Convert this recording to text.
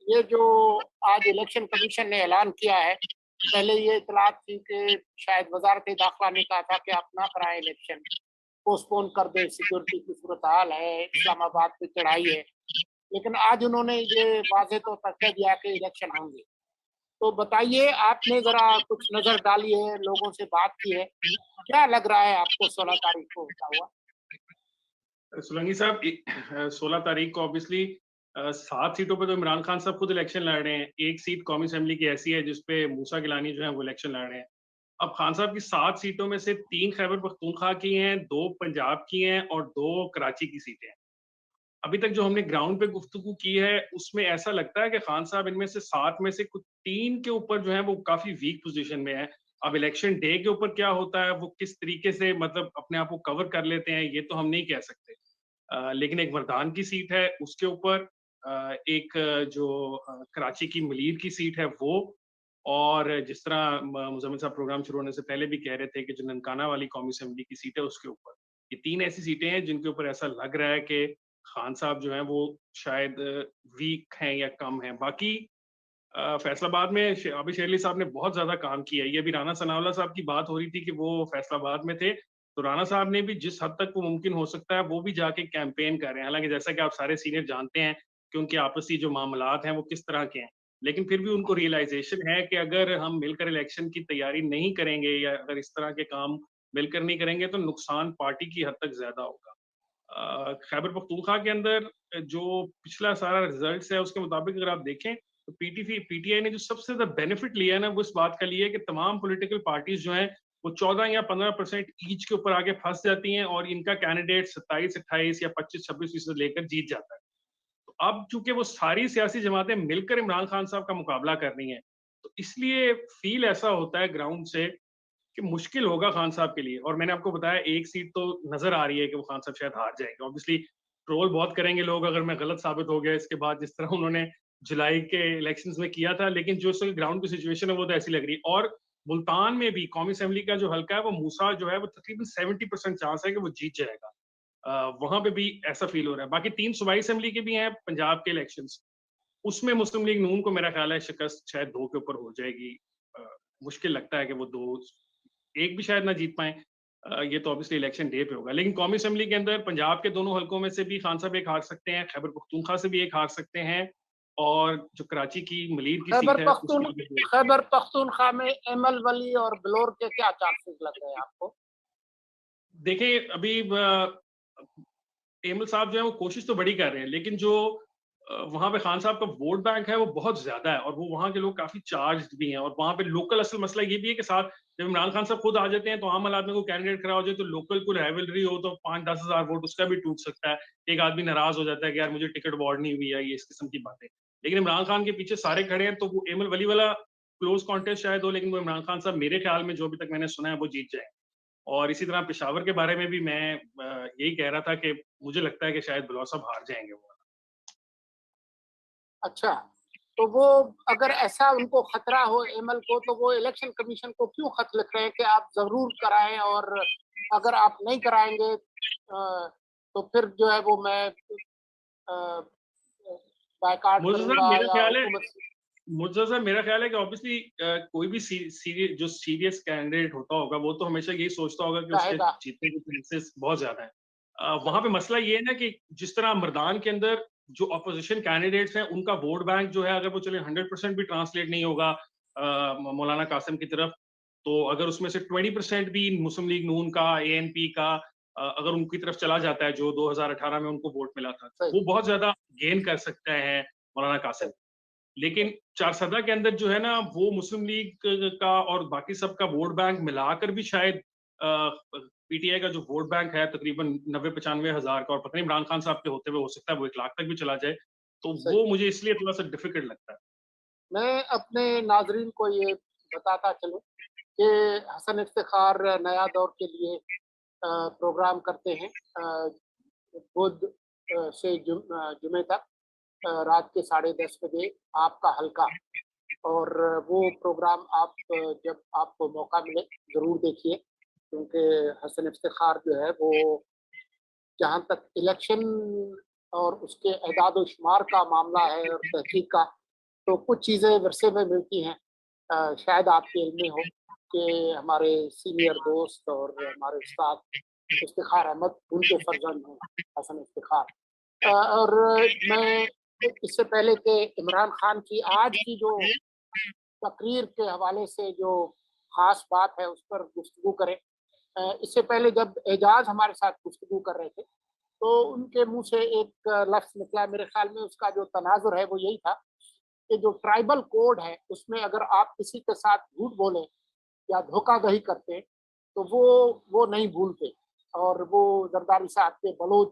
ये जो आज इलेक्शन कमीशन ने ऐलान किया है, पहले ये इत्तलात थी कि शायद वज़ारत-ए-दाख़िला ने कहा था कि आप ना कराएँ इलेक्शन, पोस्टपोन कर दें, सिक्योरिटी की सूरत-हाल है, इस्लामाबाद पे चढ़ाई है। लेकिन आज उन्होंने ये वाज़ह तौर पर कह दिया कि इलेक्शन होंगे। तो बताइए, आपने ज़रा कुछ नज़र डाली है, लोगों से बात की है, क्या लग रहा है आपको 16 तारीख को होता हुआ? सोलंकी साहब 16 तारीख को ऑब्वियसली 7 सीटों पे तो इमरान खान साहब खुद इलेक्शन लड़ रहे हैं। एक सीट कौमी असेंबली की ऐसी है जिस पे मूसा गिलानी जो है वो इलेक्शन लड़ रहे हैं। अब खान साहब की 7 सीटों में से 3 खैबर पख्तूनख्वा की हैं, 2 पंजाब की हैं और 2 कराची की सीटें हैं। अभी तक जो हमने ग्राउंड पे गुफ्तगू की है, उसमें ऐसा लगता है कि खान साहब इनमें से 7 में से कुछ 3 के ऊपर जो है वो काफ़ी वीक पोज़ीशन में है। अब इलेक्शन डे के ऊपर क्या होता है, वो किस तरीके से मतलब अपने आप को कवर कर लेते हैं, ये तो हम नहीं कह सकते। लेकिन एक मर्दान की सीट है, उसके ऊपर एक जो कराची की मलीर की सीट है वो और जिस तरह मुज़म्मिल साहब प्रोग्राम शुरू होने से पहले भी कह रहे थे कि जो ननकाना वाली कौमी असेंबली की सीट है उसके ऊपर। ये 3 ऐसी सीटें हैं जिनके ऊपर ऐसा लग रहा है कि खान साहब जो हैं वो शायद वीक हैं या कम हैं। बाकी फैसलाबाद में अभी शेरली साहब ने बहुत ज़्यादा काम किया है। ये अभी राना सनाउल्लाह साहब की बात हो रही थी कि वो फैसलाबाद में थे, तो राना साहब ने भी जिस हद तक वो मुमकिन हो सकता है, वो भी जाके कैंपेन कर रहे हैं। हालाँकि जैसा कि आप सारे सीनियर जानते हैं कि उनके आपसी जो मामलात हैं, वो किस तरह के हैं। लेकिन फिर भी उनको रियलाइज़ेशन है कि अगर हम मिलकर इलेक्शन की तैयारी नहीं करेंगे या अगर इस तरह के काम मिलकर नहीं करेंगे, तो नुकसान पार्टी की हद तक ज़्यादा होगा। खैबर पख्तूनख्वा के अंदर जो पिछला सारा रिज़ल्ट्स है, उसके मुताबिक अगर आप देखें, तो पीटीआई ने जो सबसे ज़्यादा बेनिफिट लिया है ना, वो इस बात का लिया है कि तमाम पॉलिटिकल पार्टीज़ जो हैं, वो 14 या 15% ईच के ऊपर आके फँस जाती हैं और इनका कैंडिडेट 27-28 या 25-26% लेकर जीत जाता है। तो अब चूँकि वो सारी सियासी जमातें मिलकर इमरान खान साहब का मुकाबला कर रही हैं, तो इसलिए फ़ील ऐसा होता है ग्राउंड से कि मुश्किल होगा खान साहब के लिए और मैंने आपको बताया एक सीट तो नज़र आ रही है कि वो खान साहब शायद हार जाएँगे। ऑब्वियसली ट्रोल बहुत करेंगे लोग अगर मैं गलत साबित हो गया इसके बाद जिस तरह उन्होंने जुलाई के इलेक्शंस में किया था, लेकिन जो इस वक़्त ग्राउंड की सिचुएशन है वो तो ऐसी लग रही है और मुल्तान में भी कौमी असेंबली का जो हल्का है वो मूसा जो है वो तकरीबन 70% चांस है कि वो जीत जाएगा। वहाँ पे भी ऐसा फ़ील हो रहा है। बाकी 3 सूबाई असेंबली के भी हैं पंजाब के इलेक्शंस, उसमें मुस्लिम लीग नून को मेरा ख़्याल है शिकस्त शायद 2 के ऊपर हो जाएगी। अ, मुश्किल लगता है कि वो 2 एक भी शायद ना जीत पाएँ। ये तो ऑब्वियसली इलेक्शन डे पे होगा। लेकिन कौमी असेंबली के अंदर पंजाब के दोनों हलकों में से भी खान साहब एक हार सकते हैं, खैबर पख्तूनख्वा से भी एक हार सकते हैं और जो कराची की मलीर की खैबर सीट है पख्तून उसमें भी खैबर पख्तूनख्वा में एमल वली और बिलोर के क्या चांसेस लग रहे हैं आपको? देखिए अभी एमल साहब जो है वो कोशिश तो बड़ी कर रहे हैं, लेकिन जो वहाँ पे खान साहब का वोट बैंक है वो बहुत ज़्यादा है और वो वहाँ के लोग काफ़ी चार्ज्ड भी हैं और वहाँ पे लोकल असल मसला ये भी है कि साथ जब इमरान खान साहब खुद आ जाते हैं तो आम आदमी को कैंडिडेट खड़ा हो जाए तो लोकल कोई राइवलरी हो तो 5-10 हज़ार वोट उसका भी टूट सकता है। एक आदमी नाराज़ हो जाता है कि यार मुझे टिकट अवार्ड नहीं हुई है, ये इस किस्म की बातें। लेकिन इमरान खान के पीछे सारे खड़े हैं तो वो एमल वली वाला क्लोज़ कॉन्टेस्ट शायद हो लेकिन वो इमरान खान साहब मेरे ख़्याल में जो अभी तक मैंने सुना है वो जीत जाएँगे। और इसी तरह पेशावर के बारे में भी मैं यही कह रहा था कि मुझे लगता है कि शायद बिलौर साहब हार जाएँगे वो। अच्छा, तो वो अगर ऐसा उनको खतरा हो एमएल को, तो वो इलेक्शन कमीशन को क्यों खत लिख रहे हैं कि आप ज़रूर कराएँ और अगर आप नहीं कराएँगे तो फिर जो है वो मैं अ, बायकॉट मुर्तज़ा साहब करूँगा मेरा या ख़्याल है हुकूमत से। मुर्तज़ा साहब मेरा ख़्याल है कि ऑब्वियसली कोई भी जो सीरियस कैंडिडेट होता होगा वो तो हमेशा यही सोचता होगा कि उसके चाहेगा। जीतने के चांसेस बहुत ज़्यादा हैं। वहाँ पे मसला ये है ना कि जिस तरह मैदान के अंदर जो अपोज़िशन कैंडिडेट्स हैं उनका वोट बैंक जो है अगर वो चले 100% भी ट्रांसलेट नहीं होगा मौलाना कासिम की तरफ, तो अगर उसमें से 20% भी मुस्लिम लीग नून का, एएनपी का अगर उनकी तरफ चला जाता है जो 2018 में उनको वोट मिला था, तो सही, वो बहुत ज़्यादा गेन कर सकते हैं मौलाना कासिम। सही, लेकिन चारसदा के अंदर जो है ना, वो मुस्लिम लीग का और बाकी सबका वोट बैंक मिलाकर भी शायद पीटीआई का जो वोट बैंक है तकरीबन 90-95 हज़ार का और पता नहीं इमरान खान साहब के होते हुए हो सकता है वो 1 लाख तक भी चला जाए। तो सही। वो मुझे इसलिए थोड़ा-सा डिफ़िकल्ट लगता है। मैं अपने नाज़रीन को ये बताता चलूँ कि हसन इफ्तिखार नया दौर के लिए प्रोग्राम करते हैं बुध से जुमे तक रात के 10:30 बजे आपका हल्का और वो प्रोग्राम आप जब आपको मौका मिले ज़रूर देखिए क्योंकि हसन इफ्तिखार जो है वो जहाँ तक इलेक्शन और उसके एदाद-ओ-शुमार का मामला है और तहकीक का, तो कुछ चीज़ें विरसे में मिलती हैं। शायद आपके इल्म में हो कि हमारे सीनियर दोस्त और हमारे उस्ताद इफ्तिखार अहमद, उनके फर्जंद हैं हसन इफ्तिखार। और मैं इससे पहले कि इमरान खान की आज की जो तकरीर के हवाले से जो ख़ास बात है उस पर गुफ्तगू करें, इससे पहले जब एजाज हमारे साथ गुफ्तगू कर रहे थे, तो उनके मुँह से एक लफ्ज़ निकला, मेरे ख़्याल में उसका जो तनाज़ुर है वो यही था कि जो ट्राइबल कोड है, उसमें अगर आप किसी के साथ झूठ बोलें या धोखाधड़ी करते, तो वो नहीं भूलते। और वो जरदारी साहब के बलोच